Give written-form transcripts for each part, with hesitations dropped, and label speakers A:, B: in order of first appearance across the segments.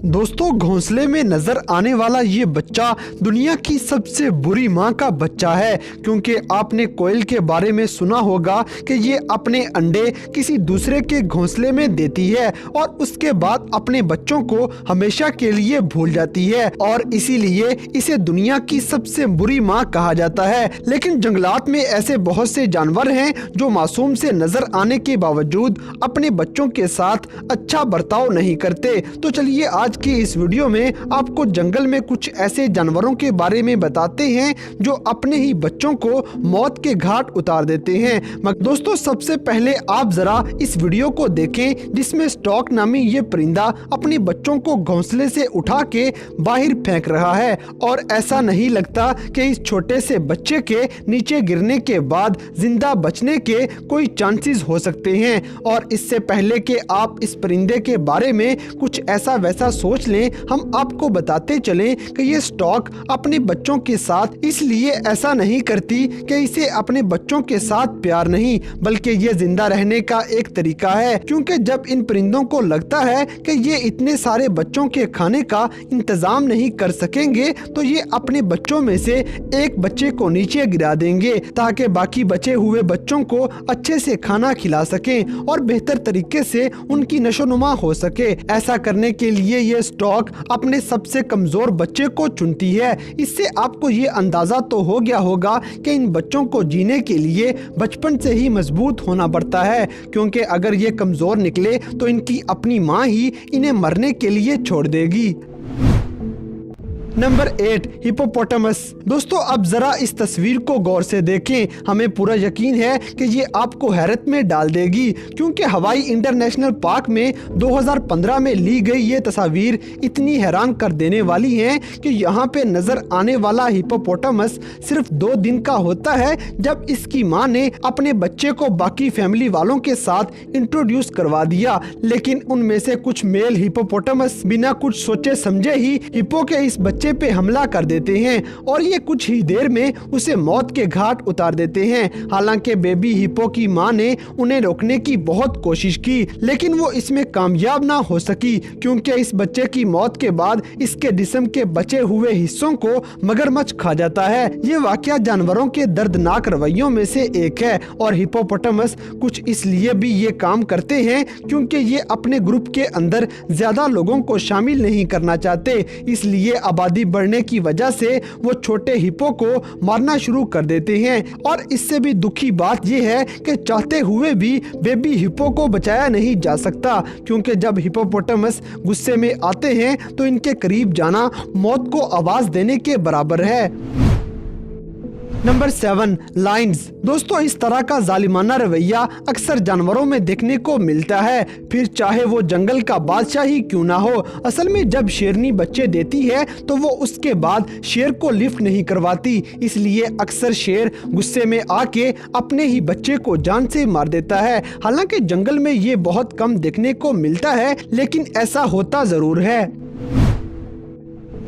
A: दोस्तों, घोंसले में नजर आने वाला ये बच्चा दुनिया की सबसे बुरी माँ का बच्चा है, क्योंकि आपने कोयल के बारे में सुना होगा कि ये अपने अंडे किसी दूसरे के घोंसले में देती है और उसके बाद अपने बच्चों को हमेशा के लिए भूल जाती है और इसीलिए इसे दुनिया की सबसे बुरी माँ कहा जाता है। लेकिन जंगलात में ऐसे बहुत से जानवर हैं जो मासूम से नजर आने के बावजूद अपने बच्चों के साथ अच्छा बर्ताव नहीं करते। तो चलिए आज की इस वीडियो में आपको जंगल में कुछ ऐसे जानवरों के बारे में बताते हैं जो अपने ही बच्चों को मौत के घाट उतार देते हैं। दोस्तों, सबसे पहले आप जरा इस वीडियो को देखें जिसमें स्टॉक नामी ये परिंदा अपने बच्चों को घोंसले से उठा के बाहर फेंक रहा है और ऐसा नहीं लगता कि इस छोटे से बच्चे के नीचे गिरने के बाद जिंदा बचने के कोई चांसेस हो सकते हैं। और इससे पहले कि आप इस परिंदे के बारे में कुछ ऐसा वैसा सोच लें, हम आपको बताते चलें कि ये स्टॉक अपने बच्चों के साथ इसलिए ऐसा नहीं करती कि इसे अपने बच्चों के साथ प्यार नहीं, बल्कि ये जिंदा रहने का एक तरीका है। क्योंकि जब इन परिंदों को लगता है कि ये इतने सारे बच्चों के खाने का इंतजाम नहीं कर सकेंगे, तो ये अपने बच्चों में से एक बच्चे को नीचे गिरा देंगे ताकि बाकी बचे हुए बच्चों को अच्छे से खाना खिला सकें और बेहतर तरीके से उनकी नशोनुमा हो सके। ऐसा करने के लिए ये स्टॉक अपने सबसे कमजोर बच्चे को चुनती है। इससे आपको ये अंदाजा तो हो गया होगा कि इन बच्चों को जीने के लिए बचपन से ही मजबूत होना पड़ता है, क्योंकि अगर ये कमजोर निकले तो इनकी अपनी माँ ही इन्हें मरने के लिए छोड़ देगी। Number 8, hippopotamus. दोस्तों, अब जरा इस तस्वीर को गौर से देखें। हमें पूरा यकीन है कि ये आपको हैरत में डाल देगी, क्योंकि हवाई इंटरनेशनल पार्क में 2015 में ली गई ये तस्वीर इतनी हैरान कर देने वाली हैं कि यहाँ पे नजर आने वाला हिप्पोपोटामस सिर्फ 2 दिन का होता है जब इसकी माँ ने अपने बच्चे को बाकी फैमिली वालों के साथ इंट्रोड्यूस करवा दिया। लेकिन उनमें से कुछ मेल हिप्पोपोटामस बिना कुछ सोचे समझे ही हिप्पो के इस बच्चे पे हमला कर देते हैं और ये कुछ ही देर में उसे मौत के घाट उतार देते हैं। हालांकि बेबी हिप्पो की मां ने उन्हें रोकने की बहुत कोशिश की, लेकिन वो इसमें कामयाब ना हो सकी, क्योंकि इस बच्चे की मौत के बाद इसके जिस्म के बचे हुए हिस्सों को मगरमच्छ खा जाता है। ये वाकया जानवरों के दर्दनाक रवैयों में से एक है और हिप्पोपोटामस कुछ इसलिए भी ये काम करते हैं क्योंकि ये अपने ग्रुप के अंदर ज्यादा लोगों को शामिल नहीं करना चाहते। इसलिए आबादी बढ़ने की वजह से वो छोटे हिप्पो को मारना शुरू कर देते हैं। और इससे भी दुखी बात यह है कि चाहते हुए भी बेबी हिप्पो को बचाया नहीं जा सकता, क्योंकि जब हिप्पोपोटामस गुस्से में आते हैं तो इनके करीब जाना मौत को आवाज देने के बराबर है। Number 7, Lions. दोस्तों, इस तरह का जालिमाना रवैया अक्सर जानवरों में देखने को मिलता है, फिर चाहे वो जंगल का बादशाह ही क्यों ना हो। असल में जब शेरनी बच्चे देती है तो वो उसके बाद शेर को लिफ्ट नहीं करवाती, इसलिए अक्सर शेर गुस्से में आके अपने ही बच्चे को जान से मार देता है। हालांकि जंगल में ये बहुत कम देखने को मिलता है, लेकिन ऐसा होता जरूर है।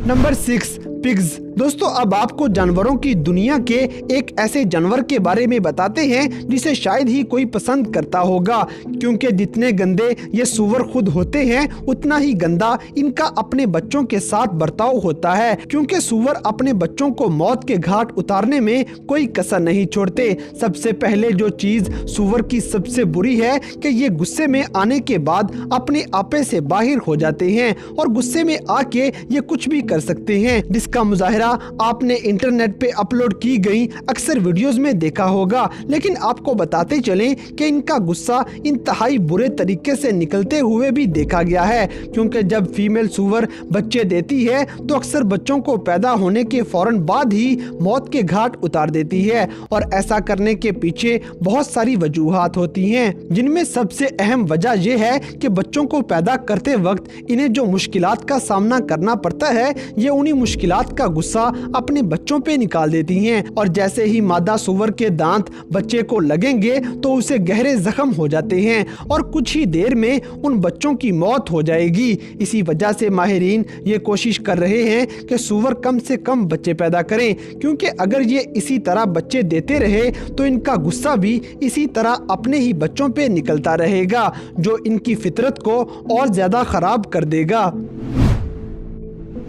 A: Number 6, pigs. दोस्तों, अब आपको जानवरों की दुनिया के एक ऐसे जानवर के बारे में बताते हैं जिसे शायद ही कोई पसंद करता होगा, क्योंकि जितने गंदे ये सूअर खुद होते हैं उतना ही गंदा इनका अपने बच्चों के साथ बर्ताव होता है, क्योंकि सूअर अपने बच्चों को मौत के घाट उतारने में कोई कसर नहीं छोड़ते। सबसे पहले जो चीज सूअर की सबसे बुरी है कि ये गुस्से में आने के बाद अपने आपे से बाहर हो जाते हैं और गुस्से में आके ये कुछ भी कर सकते हैं, जिसका मुजाहिरा आपने इंटरनेट पे अपलोड की गई अक्सर वीडियोस में देखा होगा। लेकिन आपको बताते चलें कि इनका गुस्सा इंतहाई बुरे तरीके से निकलते हुए भी देखा गया है, क्योंकि जब फीमेल सूअर बच्चे देती है तो अक्सर बच्चों को पैदा होने के फौरन बाद ही मौत के घाट उतार देती है। और ऐसा करने के पीछे बहुत सारी वजूहात होती हैं, जिनमें सबसे अहम वजह यह है कि बच्चों को पैदा करते वक्त इन्हें जो मुश्किलात का सामना करना पड़ता है, ये उन्हीं मुश्किलात का गुस्सा अपने बच्चों पे निकाल देती हैं। और जैसे ही मादा सूअर के दांत बच्चे को लगेंगे तो उसे गहरे जख्म हो जाते हैं और कुछ ही देर में उन बच्चों की मौत हो जाएगी। इसी वजह से माहिरीन ये कोशिश कर रहे हैं कि सूअर कम से कम बच्चे पैदा करें, क्योंकि अगर ये इसी तरह बच्चे देते रहे तो इनका गुस्सा भी इसी तरह अपने ही बच्चों पे निकलता रहेगा, जो इनकी फितरत को और ज्यादा खराब कर देगा।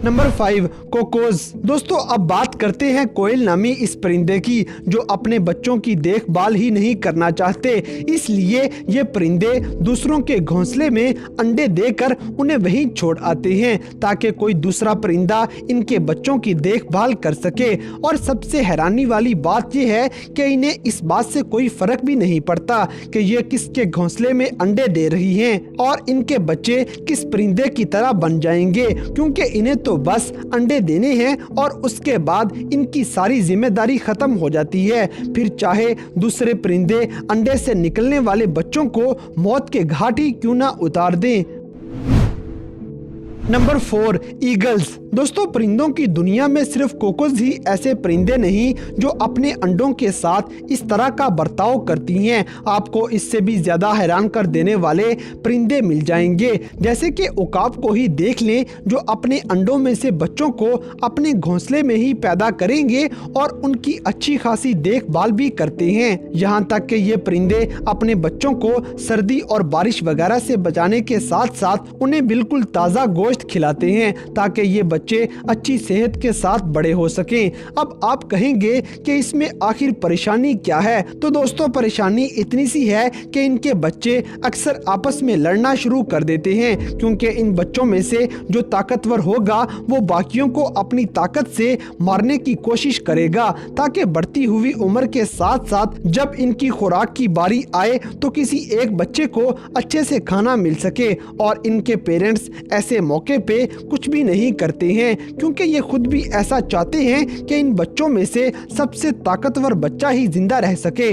A: Number 5, Cocos. दोस्तों अब बात करते हैं कोयल नामी इस परिंदे की, जो अपने बच्चों की देखभाल ही नहीं करना चाहते। इसलिए ये परिंदे दूसरों के घोंसले में अंडे देकर उन्हें वहीं छोड़ आते हैं ताकि कोई दूसरा परिंदा इनके बच्चों की देखभाल कर सके। और सबसे हैरानी वाली बात यह है कि इन्हें इस बात से कोई फर्क भी नहीं पड़ता कि ये किसके घोंसले में अंडे दे रही हैं और इनके बच्चे किस परिंदे की तरह बन जाएंगे, क्योंकि इन्हें तो बस अंडे देने हैं और उसके बाद इनकी सारी जिम्मेदारी खत्म हो जाती है। फिर चाहे दूसरे परिंदे अंडे से निकलने वाले बच्चों को मौत के घाट ही क्यों ना उतार दें। Number 4, eagles. दोस्तों परिंदों की दुनिया में सिर्फ कोकोज ही ऐसे परिंदे नहीं जो अपने अंडों के साथ इस तरह का बर्ताव करती हैं। आपको इससे भी ज्यादा हैरान कर देने वाले परिंदे मिल जाएंगे, जैसे कि उकाब को ही देख लें, जो अपने अंडों में से बच्चों को अपने घोंसले में ही पैदा करेंगे और उनकी अच्छी खासी देखभाल भी करते हैं। यहाँ तक कि ये परिंदे अपने बच्चों को सर्दी और बारिश वगैरह से बचाने के साथ साथ उन्हें बिल्कुल ताज़ा गोश्त खिलाते हैं ताकि ये बच्चे अच्छी सेहत के साथ बड़े हो सकें। अब आप कहेंगे कि इसमें आखिर परेशानी क्या है? तो दोस्तों परेशानी इतनी सी है कि इनके बच्चे अक्सर आपस में लड़ना शुरू कर देते हैं, क्योंकि इन बच्चों में से जो ताकतवर होगा वो बाकियों को अपनी ताकत से मारने की कोशिश करेगा, ताकि बढ़ती हुई उम्र के साथ साथ जब इनकी खुराक की बारी आए तो किसी एक बच्चे को अच्छे से खाना मिल सके। और इनके पेरेंट्स ऐसे मौके पे कुछ भी नहीं करते हैं, क्योंकि ये खुद भी ऐसा चाहते हैं कि इन बच्चों में से सबसे ताकतवर बच्चा ही जिंदा रह सके।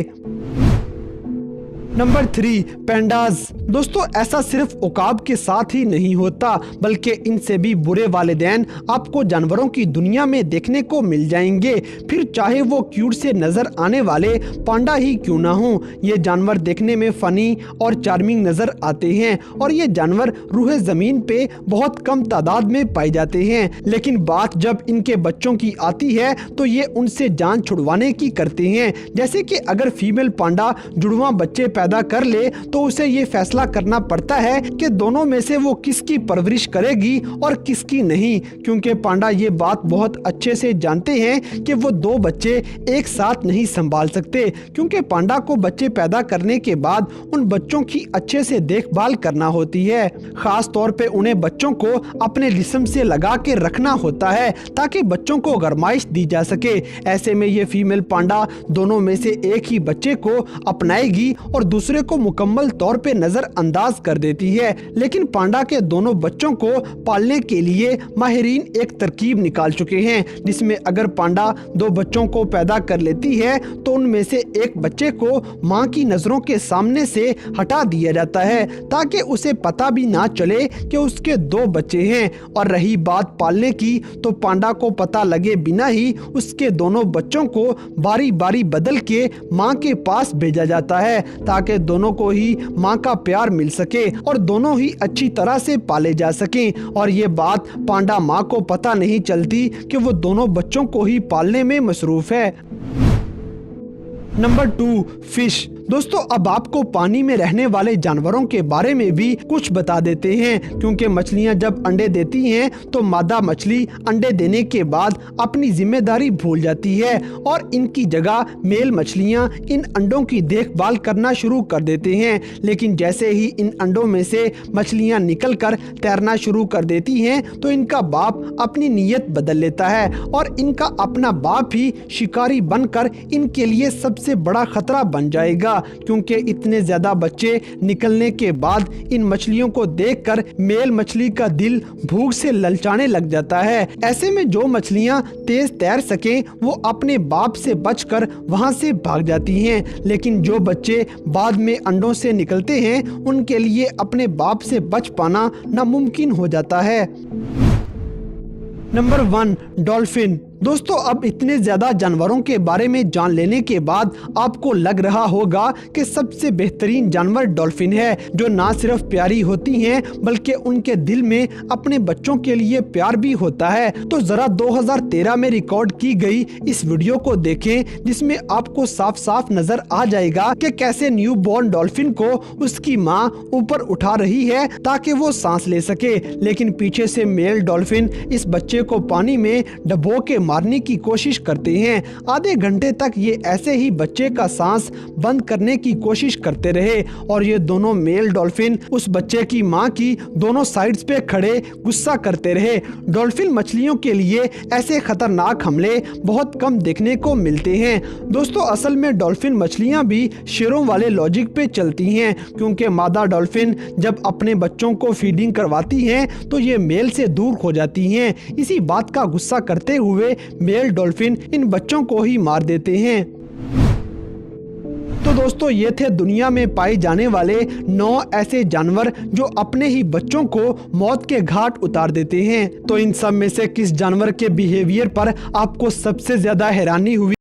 A: Number 3, pandas. दोस्तों ऐसा सिर्फ उकाब के साथ ही नहीं होता, बल्कि इनसे भी बुरे वालिदैन आपको जानवरों की दुनिया में देखने को मिल जाएंगे, फिर चाहे वो क्यूट से नजर आने वाले पांडा ही क्यों ना हो। ये जानवर देखने में फनी और चार्मिंग नजर आते हैं और ये जानवर रूहे जमीन पे बहुत कम तादाद में पाए जाते हैं, लेकिन बात जब इनके बच्चों की आती है तो ये उनसे जान छुड़वाने की करते हैं। जैसे कि अगर फीमेल पांडा जुड़वा बच्चे पैदा कर ले तो उसे ये फैसला करना पड़ता है कि दोनों में से वो किसकी परवरिश करेगी और किसकी नहीं, क्योंकि पांडा ये बात बहुत अच्छे से जानते हैं कि वो 2 बच्चे एक साथ नहीं संभाल सकते, क्योंकि पांडा को बच्चे पैदा करने के बाद उन बच्चों की अच्छे से देखभाल करना होती है। खास तौर पे उन्हें बच्चों को अपने जिस्म से लगा के रखना होता है ताकि बच्चों को गरमाइश दी जा सके। ऐसे में ये फीमेल पांडा दोनों में से एक ही बच्चे को अपनाएगी और दूसरे को मुकम्मल तौर पे नजरअंदाज कर देती है। लेकिन पांडा के दोनों बच्चों को पालने के लिए माहिरीन एक तरकीब निकाल चुके हैं, जिसमें अगर पांडा 2 बच्चों को पैदा कर लेती है तो उनमें से एक बच्चे को मां की नजरों के सामने से हटा दिया जाता है ताकि उसे पता भी ना चले कि उसके 2 बच्चे हैं। और रही बात पालने की, तो पांडा को पता लगे बिना ही उसके दोनों बच्चों को बारी बारी बदल के मां के पास भेजा जाता है ताकि दोनों को ही मां का प्यार मिल सके और दोनों ही अच्छी तरह से पाले जा सकें। और ये बात पांडा मां को पता नहीं चलती कि वो दोनों बच्चों को ही पालने में मसरूफ है। Number 2, fish. दोस्तों अब आपको पानी में रहने वाले जानवरों के बारे में भी कुछ बता देते हैं, क्योंकि मछलियां जब अंडे देती हैं तो मादा मछली अंडे देने के बाद अपनी जिम्मेदारी भूल जाती है और इनकी जगह मेल मछलियां इन अंडों की देखभाल करना शुरू कर देते हैं। लेकिन जैसे ही इन अंडों में से मछलियां निकलकर तैरना शुरू कर देती हैं तो इनका बाप अपनी नीयत बदल लेता है और इनका अपना बाप ही शिकारी बनकर इनके लिए सबसे बड़ा खतरा बन जाएगा, क्योंकि इतने ज्यादा बच्चे निकलने के बाद इन मछलियों को देखकर मेल मछली का दिल भूख से ललचाने लग जाता है। ऐसे में जो मछलियां तेज तैर सकें वो अपने बाप से बचकर वहां से भाग जाती हैं, लेकिन जो बच्चे बाद में अंडों से निकलते हैं उनके लिए अपने बाप से बच पाना नामुमकिन हो जाता है। Number 1, dolphin. दोस्तों अब इतने ज्यादा जानवरों के बारे में जान लेने के बाद आपको लग रहा होगा कि सबसे बेहतरीन जानवर डॉल्फिन है, जो ना सिर्फ प्यारी होती हैं बल्कि उनके दिल में अपने बच्चों के लिए प्यार भी होता है। तो जरा 2013 में रिकॉर्ड की गई इस वीडियो को देखें, जिसमें आपको साफ साफ नजर आ जाएगा कि कैसे न्यू बॉर्न डॉल्फिन को उसकी माँ ऊपर उठा रही है ताकि वो सांस ले सके, लेकिन पीछे से मेल डॉल्फिन इस बच्चे को पानी में डुबो के मारने की कोशिश करते हैं। आधे घंटे तक ये ऐसे ही बच्चे का सांस बंद करने की कोशिश करते रहे और ये दोनों मेल डॉल्फिन उस बच्चे की मां की दोनों साइड्स पे खड़े गुस्सा करते रहे। डॉल्फिन मछलियों के लिए ऐसे खतरनाक हमले बहुत कम देखने को मिलते हैं। दोस्तों असल में डॉल्फिन मछलियां भी शेरों वाले लॉजिक पे चलती हैं, क्योंकि मादा डॉल्फिन जब अपने बच्चों को फीडिंग करवाती हैं तो ये मेल से दूर हो जाती हैं। इसी बात का गुस्सा करते हुए मेल डॉल्फिन इन बच्चों को ही मार देते हैं। तो दोस्तों ये थे दुनिया में पाए जाने वाले 9 ऐसे जानवर जो अपने ही बच्चों को मौत के घाट उतार देते हैं। तो इन सब में से किस जानवर के बिहेवियर पर आपको सबसे ज्यादा हैरानी हुई?